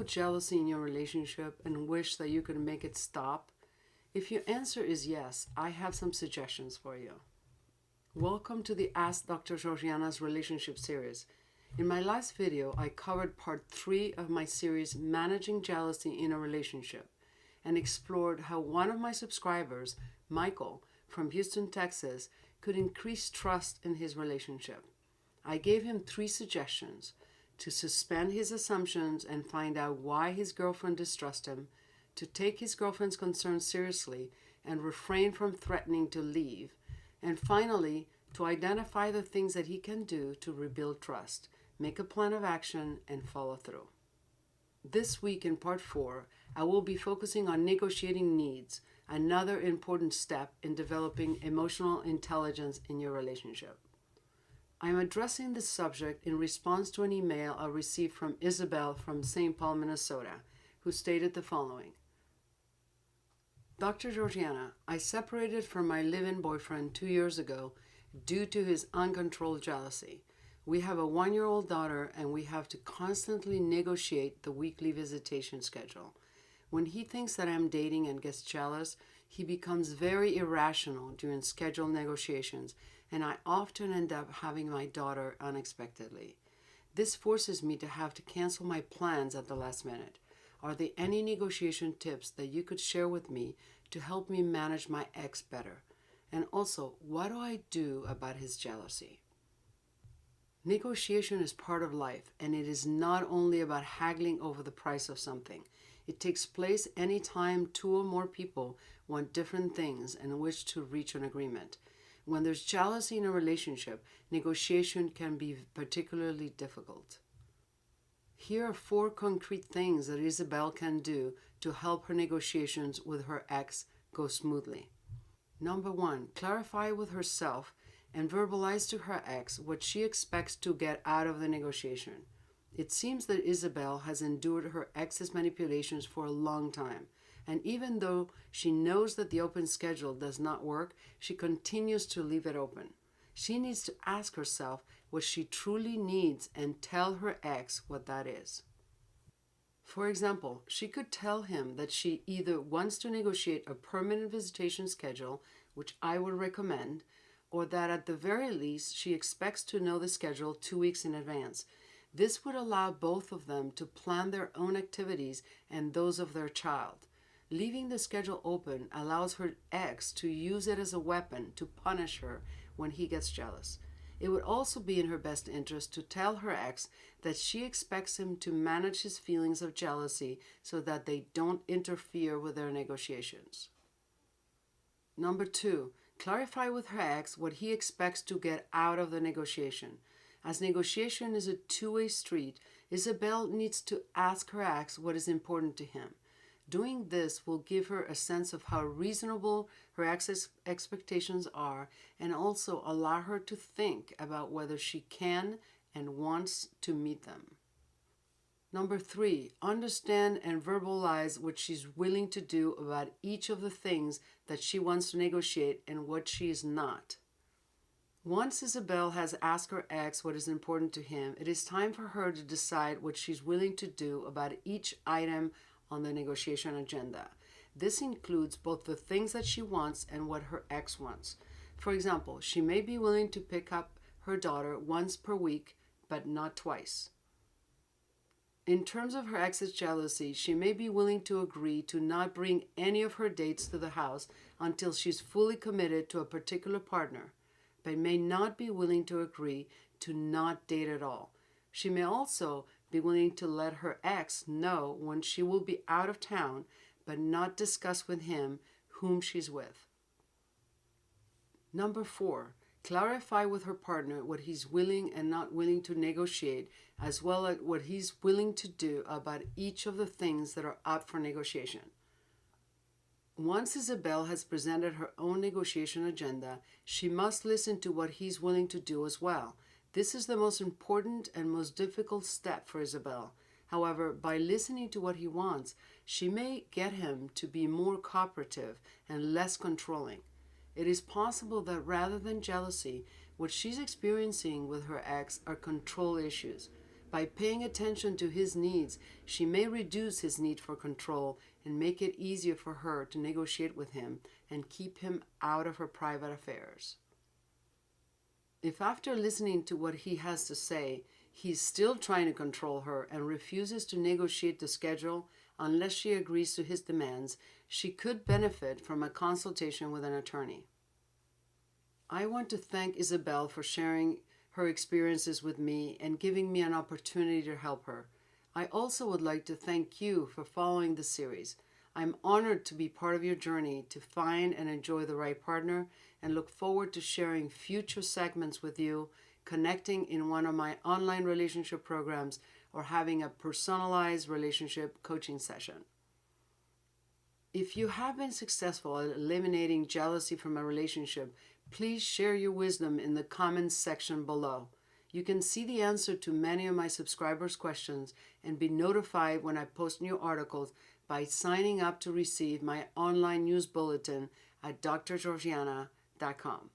jealousy in your relationship and wish that you could make it stop? If your answer is yes, I have some suggestions for you. Welcome to the Ask Dr. Georgiana's relationship series. In my last video, I covered part 3 of my series, Managing Jealousy in a Relationship, and explored how one of my subscribers, Michael, from Houston, Texas, could increase trust in his relationship. I gave him 3 suggestions: to suspend his assumptions and find out why his girlfriend distrusts him, to take his girlfriend's concerns seriously and refrain from threatening to leave, and finally, to identify the things that he can do to rebuild trust, make a plan of action, and follow through. This week in part 4, I will be focusing on negotiating needs, another important step in developing emotional intelligence in your relationship. I am addressing this subject in response to an email I received from Isabel from St. Paul, Minnesota, who stated the following: Dr. Georgiana, I separated from my live-in boyfriend 2 years ago due to his uncontrolled jealousy. We have a 1-year-old daughter and we have to constantly negotiate the weekly visitation schedule. When he thinks that I'm dating and gets jealous, he becomes very irrational during schedule negotiations, and I often end up having my daughter unexpectedly. This forces me to have to cancel my plans at the last minute. Are there any negotiation tips that you could share with me to help me manage my ex better? And also, what do I do about his jealousy? Negotiation is part of life, and it is not only about haggling over the price of something. It takes place anytime 2 or more people want different things and wish to reach an agreement. When there's jealousy in a relationship, negotiation can be particularly difficult. Here are 4 concrete things that Isabel can do to help her negotiations with her ex go smoothly. Number 1, clarify with herself and verbalize to her ex what she expects to get out of the negotiation. It seems that Isabel has endured her ex's manipulations for a long time, and even though she knows that the open schedule does not work, she continues to leave it open. She needs to ask herself what she truly needs and tell her ex what that is. For example, she could tell him that she either wants to negotiate a permanent visitation schedule, which I would recommend, or that at the very least she expects to know the schedule 2 weeks in advance. This would allow both of them to plan their own activities and those of their child. Leaving the schedule open allows her ex to use it as a weapon to punish her when he gets jealous. It would also be in her best interest to tell her ex that she expects him to manage his feelings of jealousy so that they don't interfere with their negotiations. Number 2, clarify with her ex what he expects to get out of the negotiation. As negotiation is a two-way street, Isabel needs to ask her ex what is important to him. Doing this will give her a sense of how reasonable her ex's expectations are, and also allow her to think about whether she can and wants to meet them. Number 3, understand and verbalize what she's willing to do about each of the things that she wants to negotiate and what she is not. Once Isabel has asked her ex what is important to him, it is time for her to decide what she's willing to do about each item on the negotiation agenda. This includes both the things that she wants and what her ex wants. For example, she may be willing to pick up her daughter once per week, but not twice. In terms of her ex's jealousy, she may be willing to agree to not bring any of her dates to the house until she's fully committed to a particular partner, but may not be willing to agree to not date at all. She may also be willing to let her ex know when she will be out of town, but not discuss with him whom she's with. Number 4, clarify with her partner what he's willing and not willing to negotiate, as well as what he's willing to do about each of the things that are up for negotiation. Once Isabel has presented her own negotiation agenda, she must listen to what he's willing to do as well. This is the most important and most difficult step for Isabel. However, by listening to what he wants, she may get him to be more cooperative and less controlling. It is possible that rather than jealousy, what she's experiencing with her ex are control issues. By paying attention to his needs, she may reduce his need for control and make it easier for her to negotiate with him and keep him out of her private affairs. If after listening to what he has to say, he's still trying to control her and refuses to negotiate the schedule unless she agrees to his demands, she could benefit from a consultation with an attorney. I want to thank Isabel for sharing her experiences with me and giving me an opportunity to help her. I also would like to thank you for following the series. I'm honored to be part of your journey to find and enjoy the right partner and look forward to sharing future segments with you, connecting in one of my online relationship programs, or having a personalized relationship coaching session. If you have been successful at eliminating jealousy from a relationship, please share your wisdom in the comments section below. You can see the answer to many of my subscribers' questions and be notified when I post new articles by signing up to receive my online news bulletin at drgeorgiana.com.